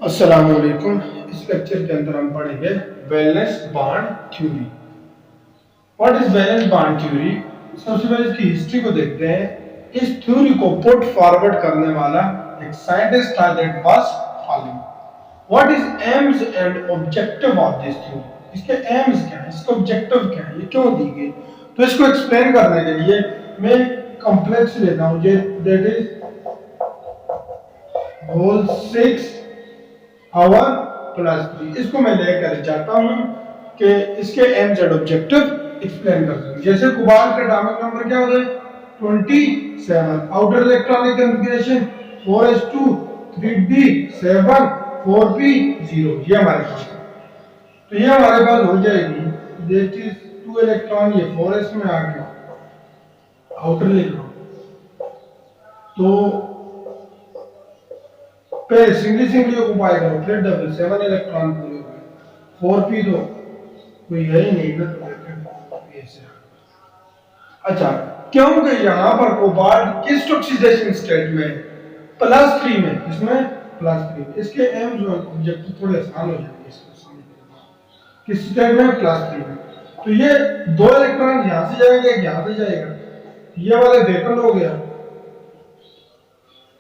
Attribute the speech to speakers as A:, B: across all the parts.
A: अस्सलाम वालेकुम। इस लेक्चर के अंदर हम पढ़ेंगे valence bond theory. What is valence bond theory? सबसे पहले इसकी हिस्ट्री को देखते हैं। इस थ्योरी को पुट फॉरवर्ड करने वाला एक साइंटिस्ट था, that was following. What is AIIMS and objective of this theory? इसके एम्स क्या है, इसका ऑब्जेक्टिव क्या है, ये क्यों दी गई? तो इसको एक्सप्लेन करने के लिए मैं कॉम्प्लेक्स लेता हूं, that is whole 6 hour plus 3। इसको मैं लेकर चाहता हूं कि इसके एम्स एंड ऑब्जेक्टिव एक्सप्लेन कर दूं। जैसे कोबाल्ट का एटॉमिक नंबर क्या होता है? 27। Outer electronic configuration 4s2 3d7 4p0। ये हमारे पास है। तो ये हमारे पास हो जाएगी, दैट इज 2 इलेक्ट्रॉन, ये 4s में आ गया आउटर इलेक्ट्रॉन। तो पहले सिंगली ऑक्यूपाई करो, फिर डबल 7 इलेक्ट्रॉन पूरे हो गए। 4p तो कोई है ही नहीं ना, तो ऐसे। अच्छा, क्योंकि यहाँ पर कोबाल्ट किस ऑक्सीडेशन स्टेट में? +3 में। इसमें +3 में। इसके एम जो ऑब्जेक्टिव थोड़े आसान हो जाएंगे इसको समझने के बाद। किस स्टेट में? +3 में। तो ये 2 इलेक्ट्रॉन यहाँ से जाएंगे, एक यहाँ से जाएगा। ये वाला वेकेंट हो गया,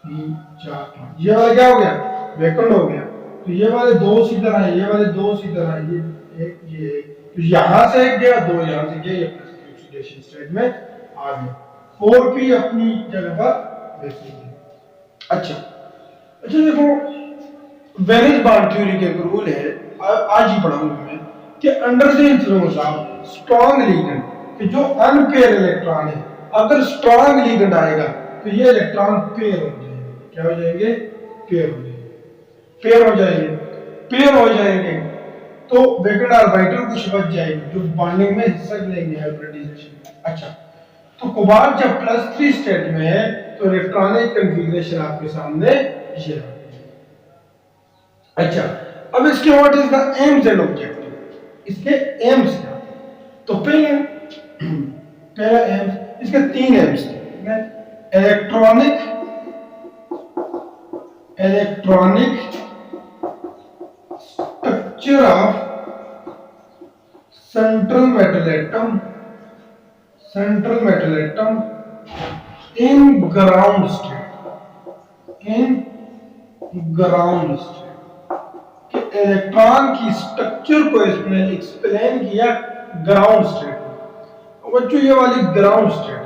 A: 3 4 5। ये वाला क्या हो गया? वेकेंट हो गया। तो ये वाले 2 सीधर आए, ये वाले 2 सीधर आए, ये एक, ये एक। तो यहाँ से एक गया, 2 यहाँ से गया, ये प्लस ऑक्सीडेशन स्टेट में आ गया। 4p अपनी जगह पर वैसे ही है। अच्छा अच्छा, देखो वैलेंस बॉन्ड थ्योरी के एक रूल है, आज ही पढ़ाऊंगा मैं, कि under the influence of strong ligand, कि जो अनपेयर इलेक्ट्रॉन है, अगर स्ट्रॉन्ग लिगेंड आएगा तो ये इलेक्ट्रॉन पेयर हो जाएंगे। क्या हो जाएंगे? पेयर हो जाएंगे। पेयर हो जाएंगे, पेयर हो जाएंगे तो वेकेंट ऑर्बिटल कुछ बच जाएंगे जो बॉन्डिंग में हिस्सा लेंगे, हाइब्रिडाइजेशन में। अच्छा, तो कोबाल्ट जब +3 स्टेट में है तो इलेक्ट्रॉनिक कॉन्फ़िगरेशन आपके सामने ये है। अच्छा, अब इसके what is the AIIMS and objective? इसके एम्स क्या? तो पहला एम्स, इसके 3 एम्स थे। Electronic structure of central metal atom in ground state, कि इलेक्ट्रॉन की स्ट्रक्चर को इसने एक्सप्लेन किया ग्राउंड स्टेट में। बच्चों ये वाली ग्राउंड स्टेट है,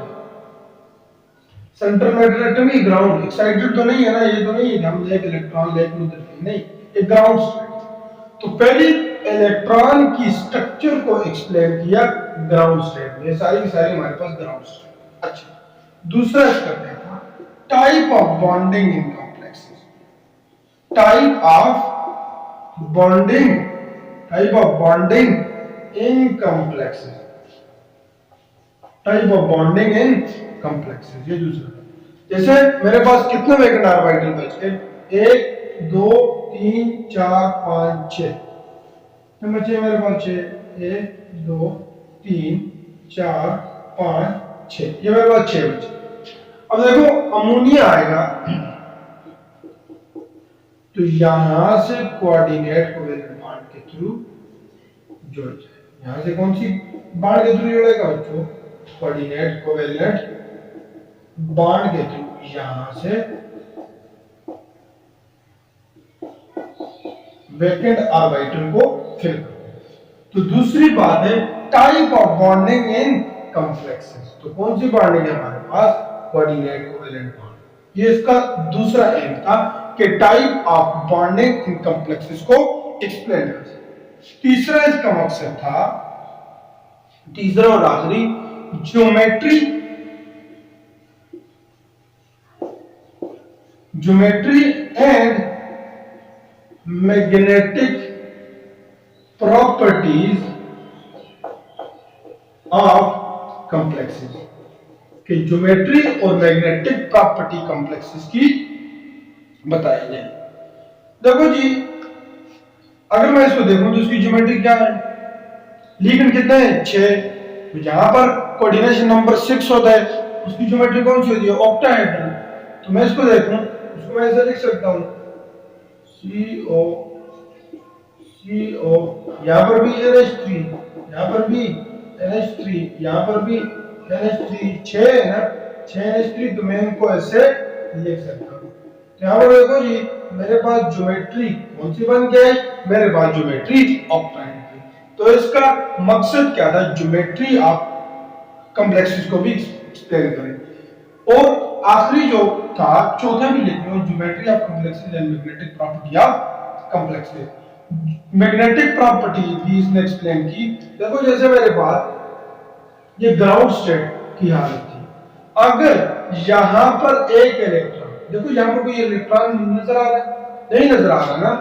A: सेंट्रल मेटल एटम ही ग्राउंड, एक्साइटेड तो नहीं है ना, ये तो नहीं है कि हम एक इलेक्ट्रॉन लेकर उधर नहीं, ये ग्राउंड स्टेट। तो पहले इलेक्ट्रॉन की स्ट्रक्चर को एक्सप्लेन किया ग्राउंड स्टेट में, सारी की सारी हमारे पास ग्राउंड स्टेट। अच्छा, दूसरा इसका क्या था? Type of bonding in complexes. Type of bonding in complexes, type of bonding in complexes, ये दूसरा। जैसे मेरे पास कितने वेकेंट ऑर्बिटल बच गए? 1 2 3 4 5 6 बचे मेरे पास 6। 1 2 3 4 5 6, ये मेरे पास 6 बचे। अब देखो अमोनिया आएगा तो यहां से कोऑर्डिनेट कोवेलेंट बॉन्ड के थ्रू जुड़ जाए। यहां से कौन सी बॉन्ड के थ्रू जुड़ेगा बच्चों? कोऑर्डिनेट कोवेलेंट बॉन्ड के थ्रू यहां से वेकेंट ऑर्बिटल को फिल कर। तो दूसरी बात है type of bonding in complexes. तो कौन सी बॉन्डिंग है हमारे पास? Coordinate covalent bond. ये इसका दूसरा एम था कि type of bonding in complexes को एक्सप्लेन कर सके। तीसरा इसका मकसद था, तीसरा और आखिरी, geometry and magnetic properties of complexes, कि ज्योमेट्री और मैग्नेटिक प्रॉपर्टी कॉम्प्लेक्सेस की बताई जाए। देखो जी, अगर मैं इसको देखूं तो इसकी ज्योमेट्री क्या है? लिगेंड कितने हैं? 6। तो जहां पर कोऑर्डिनेशन नंबर 6 होता है उसकी ज्योमेट्री कौन सी होती है? ऑक्टाहेड्रल। तो मैं इसको देखूं, उसको मैं ऐसे लिख सकता हूं CO CO, यहाँ पर भी NH3, यहाँ पर भी NH3, यहाँ पर भी NH3, 6 है ना, 6 NH3, तो मैं इनको ऐसे लिख सकता हूँ। तो यहाँ पर देखो जी, मेरे पास ज्योमेट्री कौन सी बन गई, मेरे पास ज्योमेट्री ऑक्टाहेड्रल की। तो इसका मकसद क्या था, ज्योमेट्री आप कॉम्प्लेक्सिस को भी एक्सप्लेन करें। और आखिरी जो था, चौथा भी लिख लो, geometry of complexes and magnetic property of complexes. Magnetic property भी इसने एक्सप्लेन की। देखो जैसे मेरे पास ये ग्राउंड स्टेट की हालत थी, अगर यहां पर एक इलेक्ट्रॉन, देखो यहां पर कोई इलेक्ट्रॉन नजर आ रहा है, नहीं नजर आ रहा ना,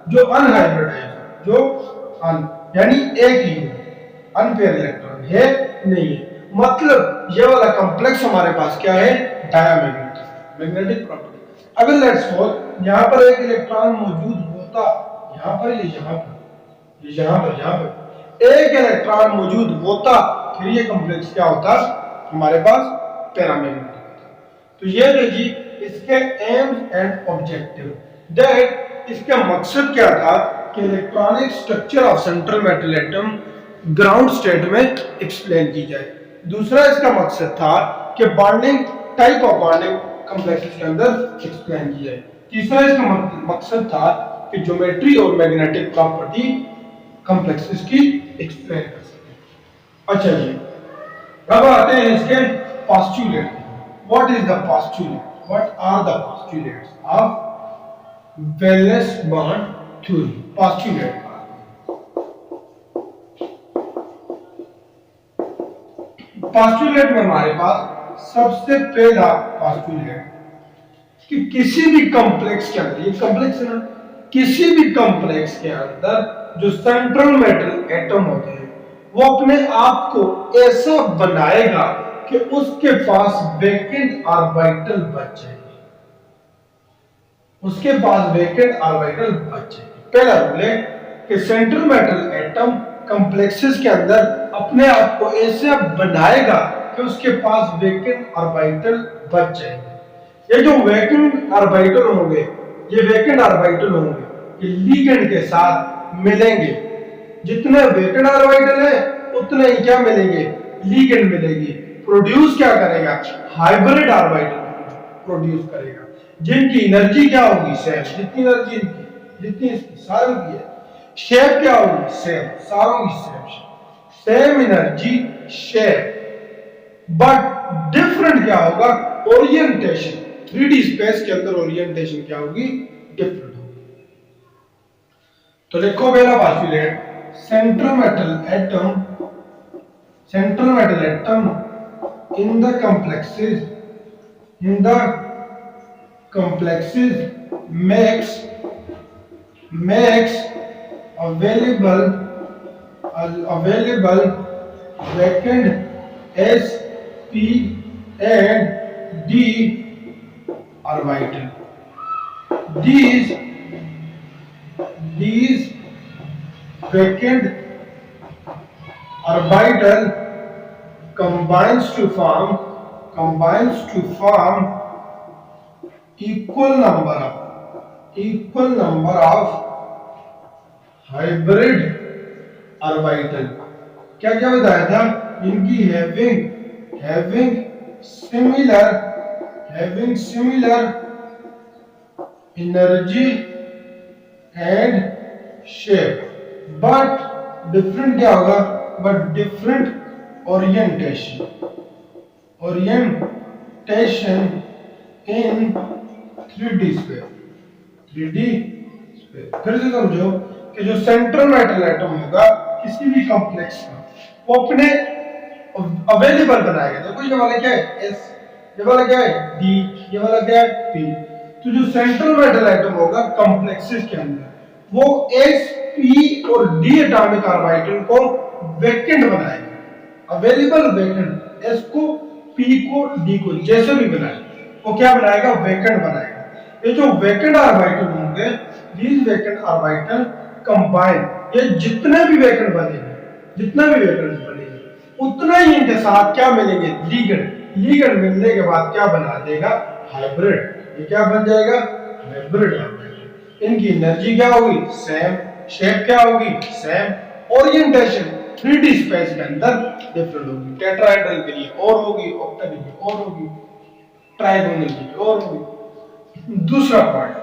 A: जो अनहाइब्रिडाइज, जो यानी एक ही अनपेयर इलेक्ट्रॉन है, नहीं है, मतलब ये वाला कॉम्प्लेक्स हमारे पास क्या है, डायमैग्नेटिक, मैग्नेटिक प्रॉपर्टी। अगर लेट्स सपोज यहां पर एक इलेक्ट्रॉन मौजूद होता, यहां पर ये यहां पर ये यहां पर एक इलेक्ट्रॉन मौजूद होता, फिर ये कॉम्प्लेक्स क्या होता, हमारे पास पैरामैग्नेटिक होता। तो ये देखिए इसके एम्स एंड ऑब्जेक्टिव, दैट इसका मकसद क्या था कि electronic structure of central metal atom ground state में एक्सप्लेन की जाए। दूसरा इसका मकसद था कि bonding, type of bonding complexes के अंदर एक्सप्लेन की जाए। तीसरा इसका मकसद था कि ज्योमेट्री और मैग्नेटिक प्रॉपर्टी कॉम्प्लेक्सेस की एक्सप्लेन कर सके। अच्छा जी, अब आते हैं इसके postulate. What is the postulate, what are the postulates of valence bond theory. Postulate, postulate में हमारे पास सबसे पहला पोस्टुलेट कि किसी भी कॉम्प्लेक्स के अंदर, ये कॉम्प्लेक्स है ना, किसी भी कॉम्प्लेक्स के अंदर जो सेंट्रल मेटल एटम होते हैं वो अपने आप को ऐसा बनाएगा कि उसके पास वैकेंट ऑर्बिटल बच जाएगी, उसके पास वैकेंट ऑर्बिटल बच जाएगी। पहला रूल है कि सेंट्रल मेटल एटम कॉम्प्लेक्सेस के अंदर अपने आप को ऐसा बनाएगा कि उसके पास वैकेंट ऑर्बिटल बच जाएंगे। ये जो वैकेंट ऑर्बिटल होंगे, ये वैकेंट ऑर्बिटल होंगे, ये लिगेंड के साथ मिलेंगे। जितने वैकेंट ऑर्बिटल है उतने ही क्या मिलेंगे, लिगेंड मिलेंगे। प्रोड्यूस क्या करेगा, हाइब्रिड ऑर्बिटल प्रोड्यूस करेगा, जिनकी एनर्जी क्या होगी, सेम। जितनी एनर्जी इनकी, जितनी इसकी, सारों की है। शेप क्या होगी, सेम, सारों की same, same energy, shape, but different क्या होगा, ओरिएंटेशन। 3D स्पेस के अंदर ओरिएंटेशन क्या होगी, डिफरेंट होगी। तो देखो पहला postulate, central metal atom, central metal atom in the complexes, in the complexes makes available vacant s, p and d orbital. These vacant orbital combines to form equal number of hybrid orbital। क्या क्या बताया था, इनकी having similar energy and shape, but different क्या होगा, but different orientation in 3D space। 3D space फिर से समझो कि जो सेंट्रल मेटल एटम होगा किसी भी कॉम्प्लेक्स का, वो अपने अवेलेबल बनाएगा। देखो ये वाला क्या है, S, ये वाला क्या है, D, ये वाला क्या है, P। तो जो सेंट्रल मेटल एटम होगा कॉम्प्लेक्सेस के अंदर, वो S, P और D एटॉमिक ऑर्बिटल को वैकेंट बनाएगा, अवेलेबल वैकेंट। S को, P को, D को, जैसे भी बनाए, वो क्या बनाएगा, वैकेंट बनाएगा। ये जो वैकेंट ऑर्बिटल होंगे, these वैकेंट ऑर्बिटल कंबाइन, ये जितने भी वैकेंट बनेंगे, उतना ही इनके साथ क्या मिलेंगे, लिगेंड मिलने के बाद क्या बना देगा, हाइब्रिड। ये क्या बन जाएगा, हाइब्रिड ऑर्बिटल। इनकी एनर्जी क्या होगी, सेम, शेप क्या होगी, सेम, ओरिएंटेशन 3D स्पेस के अंदर डिफरेंट होगी। टेट्राहेड्रल के लिए और होगी, ऑक्टागन के लिए और होगी, ट्राइगोनल के लिए और होगी। दूसरा पॉइंट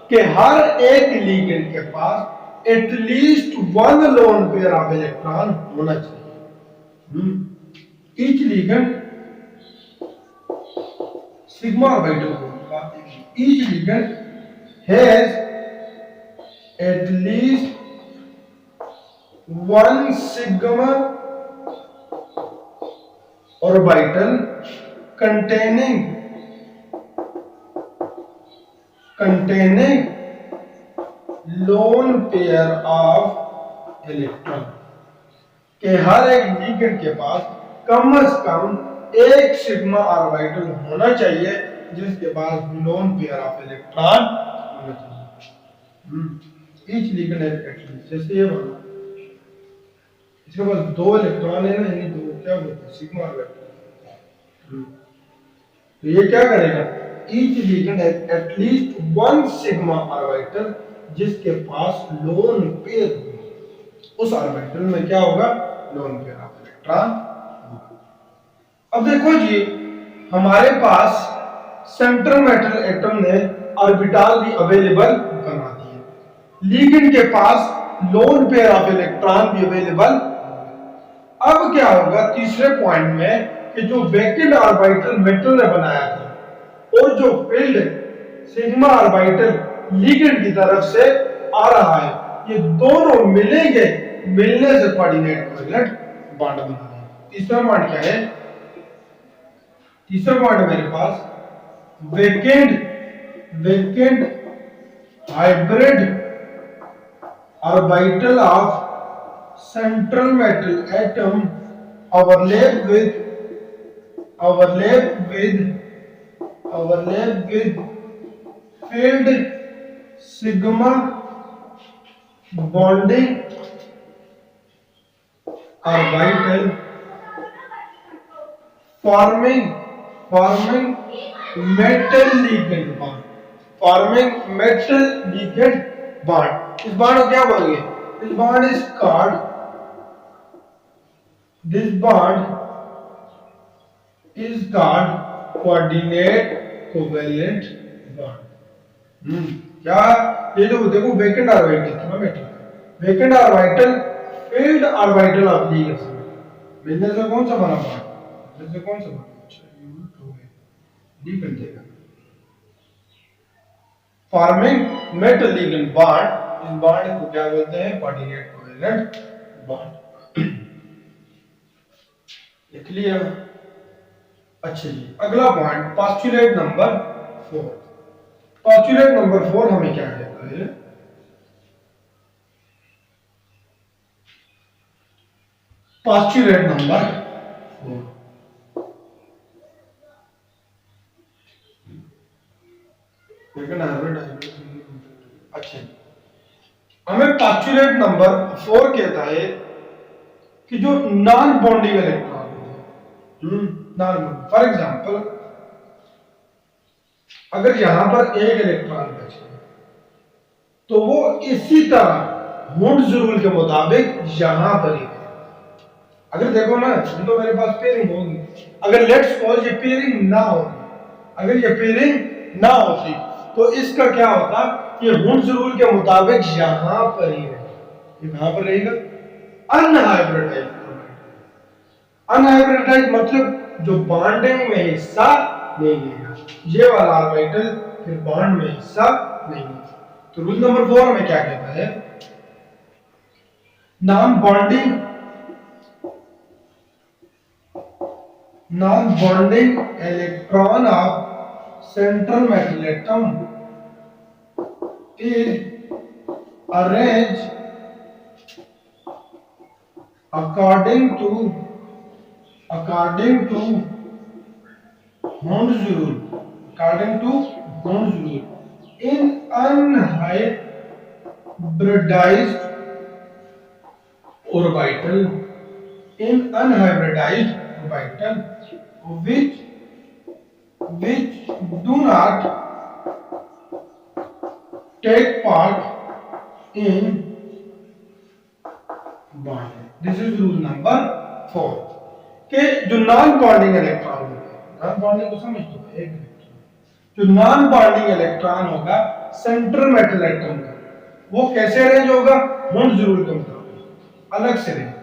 A: कि हर एक लिगेंड के पास at least one lone pair of electron होना चाहिए। ईच लिगेंड सिग्मा ऑर्बिटल होगा, each ligand has at least one sigma orbital containing lone pair of electron, कि हर एक लिगेंड के पास कम से कम एक सिग्मा ऑर्बिटल होना चाहिए जिसके पास लोन पेयर ऑफ इलेक्ट्रॉन होना चाहिए। ईच लिगेंड है एटलीस्ट, जैसे ये वाला इसके पास दो इलेक्ट्रॉन है ना, यानी दो क्या बोलते हैं सिग्मा ऑर्बिटल। तो ये क्या करेगा, ईच लिगेंड है एटलीस्ट वन सिग्मा ऑर्बिटल जिसके पास लोन पेयर होगा, उस ऑर्बिटल में क्या होगा, लोन पेयर ऑफ इलेक्ट्रॉन होगा। अब देखो जी, हमारे पास सेंट्रल मेटल एटम ने ऑर्बिटल भी अवेलेबल बना दिए, लिगेंड के पास लोन पेयर ऑफ इलेक्ट्रॉन भी अवेलेबल। अब क्या होगा तीसरे पॉइंट में कि जो वैकेंट ऑर्बिटल मेटल ने बनाया था और जो फील्ड सिग्मा ऑर्बिटल लिगेंड की तरफ से आ रहा है, ये दोनों मिलेंगे, मिलने से कोऑर्डिनेट कोवैलेंट बॉन्ड बनाएंगे। तीसरा पॉइंट क्या है, तीसरा पॉइंट मेरे पास vacant hybrid orbital of central metal atom overlap with field sigma bonding orbital forming metal ligand bond, इस बॉन्ड को क्या बोलेंगे, this bond is called coordinate covalent bond। क्या, ये जो देखो वैकेंट ऑर्बिटल था ना बेटा, vacant orbital filled orbital of ligand मिलने से कौन सा बना बॉन्ड, मिलने से कौन सा बना, लिगेंड देगा, फॉर्मिंग मेटल लिगेंड बॉन्ड। इस बॉन्ड को क्या बोलते हैं, कोऑर्डिनेट कोवैलेंट बॉन्ड। लिख लिया। अच्छा जी, अगला point postulate number 4। Postulate number 4 हमें क्या कहता है, पोस्टुलेट नंबर 4 अच्छा, हमें पोस्टुलेट नंबर 4 कहता है कि जो नॉन बॉन्डिंग इलेक्ट्रॉन है, नॉन बॉन्डिंग, फॉर एग्जांपल अगर यहां पर एक इलेक्ट्रॉन बचे तो वो इसी तरह हुंड्स रूल के मुताबिक यहां पर ही, अगर देखो ना तो मेरे पास पेयरिंग होगी, अगर लेट्स सपोज ये पेयरिंग ना होती, अगर ये पेयरिंग ना होती तो इसका क्या होता, ये हुंड्स रूल के मुताबिक यहां पर ही रहेगा, ये कहां पर रहेगा, अनहाइब्रिडाइज्ड। अनहाइब्रिडाइज्ड मतलब जो बॉन्डिंग में हिस्सा नहीं लेगा, ये वाला ऑर्बिटल फिर बॉन्ड में हिस्सा नहीं लेगा। तो रूल नंबर 4 हमें क्या कहता है, non bonding electron of central metal atom is arranged according to Hund's rule, in unhybridized orbital, which do not take part in bonding. This is rule number 4 कि जो नॉन बॉन्डिंग इलेक्ट्रॉन होगा, non bonding को समझ दो, एक electron जो non bonding electron होगा central metal atom का, वो कैसे अरेंज होगा? हुंड्स रूल के मुताबिक अलग से arrange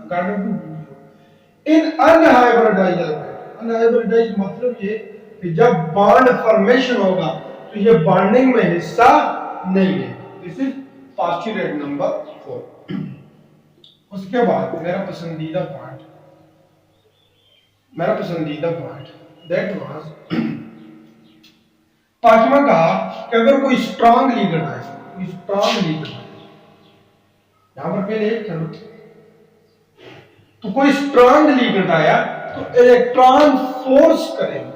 A: according to in unhybridized element. Unhybridized मतलब ये कि जब बॉन्ड फॉर्मेशन होगा तो ये बॉन्डिंग में हिस्सा नहीं है। This is postulate number 4। उसके बाद मेरा पसंदीदा पॉइंट दैट वाज पांचवा कहा कि अगर कोई स्ट्रांग लिगेंड है, यहां पर पहले एक चलो, तो कोई स्ट्रांग लिगेंड आया तो इलेक्ट्रॉन फोर्स करेंगे।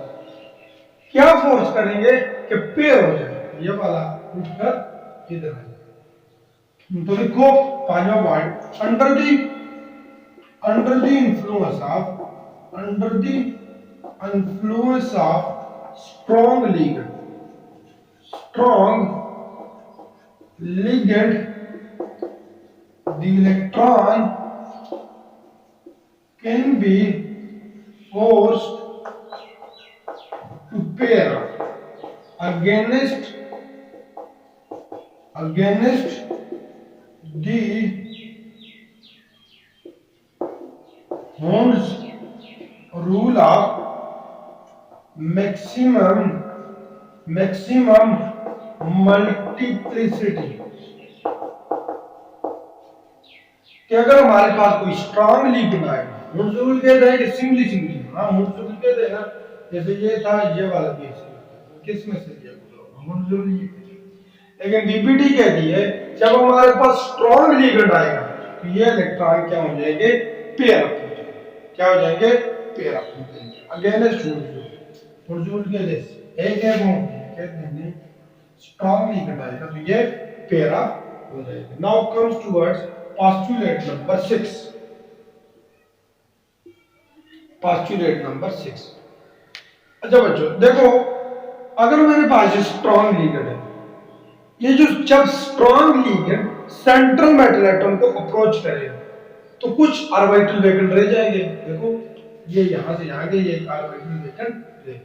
A: क्या फोर्स करेंगे? कि पेयर हो जाए, ये वाला उठकर इधर आ जाए। तो देखो पांचवा point, under the influence of strong ligand, the electron can be forced to pair against the Hund's rule of maximum multiplicity कि अगर हमारे पास कोई स्ट्रांग लिगेंड आएगा, हुंड्स रूल कहते हैं कि सिंगली हाँ हुंड्स रूल कहते हैं ना, जैसे ये था ये वाला केस, किस में से लिया हुंड्स रूल ये, लेकिन डीपीटी कहती है जब हमारे पास स्ट्रांग लिगेंड आएगा तो ये इलेक्ट्रॉन क्या हो जाएंगे? पेयर अप हो जाएंगे। क्या हो जाएंगे? पेयर अप हो जाएंगे अगेंस्ट हुंड्स रूल के जैसे एक है वो कहते हैं स्ट्रांग लिगेंड आएगा तो ये पेयर अप हो जाएगा। Now comes towards postulate number 6। अच्छा बच्चों देखो, अगर मेरे पास ये स्ट्रॉन्ग लिगेंड है, ये जो जब strong ligand central metal atom को अप्रोच करेगा तो कुछ ऑर्बिटल वैकेंट रह जाएंगे। देखो ये यहां से यहां गए, ये ऑर्बिटल वैकेंट रह गए,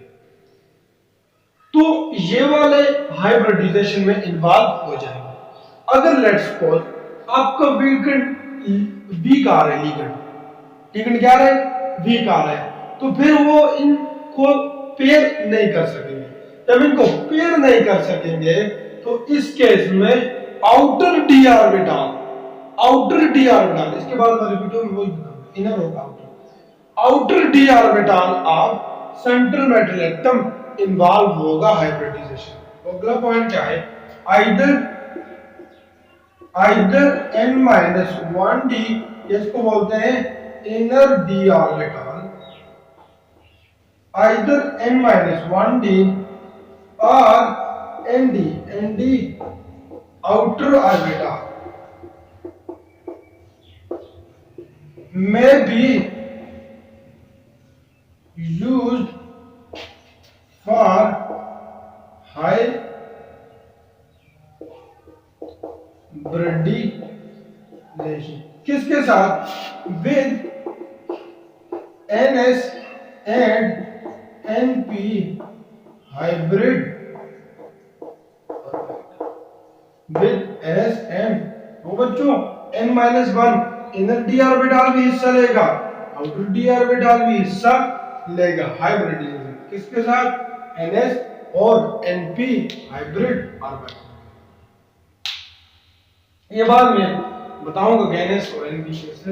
A: तो ये वाले हाइब्रिडाइजेशन में इन्वॉल्व हो जाएंगे। अगर लेट्स सपोज आपका वीक आ रहा है, लिगेंड क्या रहा है? वीक आ रहा है, तो फिर वो इनको पेयर नहीं कर सकेंगे। जब इनको पेयर नहीं कर सकेंगे तो इस केस में आउटर डी ऑर्बिटल, इसके बाद मैं रिपीट में वही बताऊंगा, इनर और outer D orbital of central metal atom involve होगा हाइब्रिडाइजेशन। अगला पॉइंट क्या है? either n-1d, इसको बोलते हैं inner D orbital, either n-1d और nd outer orbital may be used for hybridization किसके साथ? with ns and np hybrid, with ns and वो बच्चों n-1 इनर डी ऑर्बिटल भी हिस्सा लेगा, आउटर डी ऑर्बिटल भी हिस्सा लेगा हाइब्रिडाइजेशन। किसके साथ? ns और np हाइब्रिड ऑर्बिटल। ये बाद में बताऊंगा कि ns और np से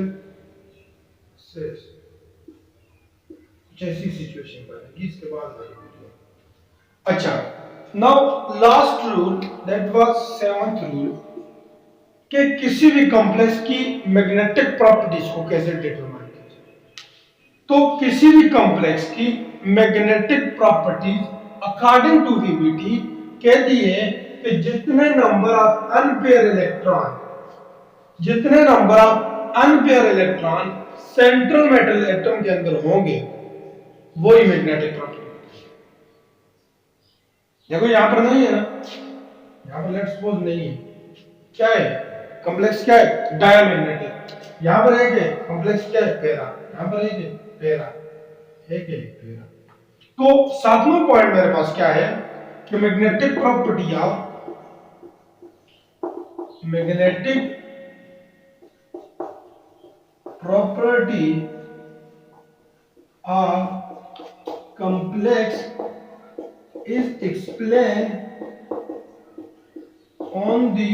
A: कुछ ऐसी सिचुएशन बनेगी, इसके बाद बनेगी। अच्छा, now last rule that was 7th rule कि किसी भी कॉम्प्लेक्स की मैग्नेटिक प्रॉपर्टीज को कैसे डिटरमाइन किया जाए। तो किसी भी कॉम्प्लेक्स की magnetic properties according to VBT कहती है कि जितने number of unpaired electron central metal atom के अंदर होंगे वही मैग्नेटिक प्रॉपर्टी। देखो यहां पर नहीं है ना, यहाँ पर लेट्स सपोज नहीं है, क्या है कॉम्प्लेक्स, क्या है डायमैग्नेटिक। यहाँ पर एक है कॉम्प्लेक्स, क्या है पैरा, यहाँ पर एक है पैरा, एक है पैरा। तो सातवां पॉइंट मेरे पास क्या है कि magnetic property of magnetic property of complex is explained on the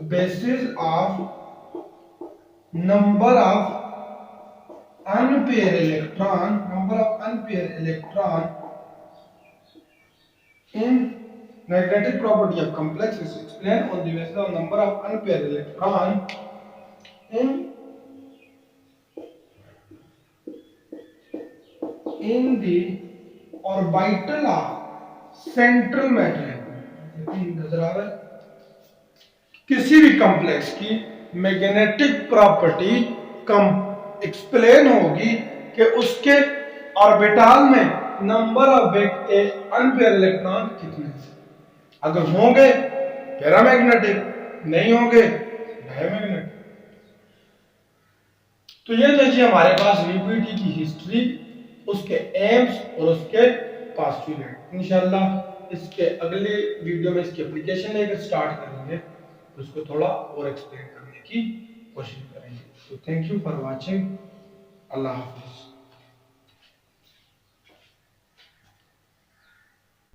A: basis of number of unpaired electron in magnetic property of complex is explained on the basis of number of unpaired electron in the orbital of central matter। नजर आ रहा है, किसी भी complex की magnetic property कम explain होगी कि उसके orbital में नंबर ऑफ अनपेयर इलेक्ट्रॉन कितने हैं। अगर होंगे पैरामैग्नेटिक, नहीं होंगे डायमैग्नेटिक। तो ये तो जी हमारे पास वीपीटी की हिस्ट्री, उसके एम्स और उसके पोस्टुलेट। इंशाल्लाह इसके अगले वीडियो में इसकी एप्लीकेशन लेकर स्टार्ट करेंगे, उसको थोड़ा और एक्सप्लेन करने की कोशिश करेंगे। तो thank you for watching. Allah Hafiz.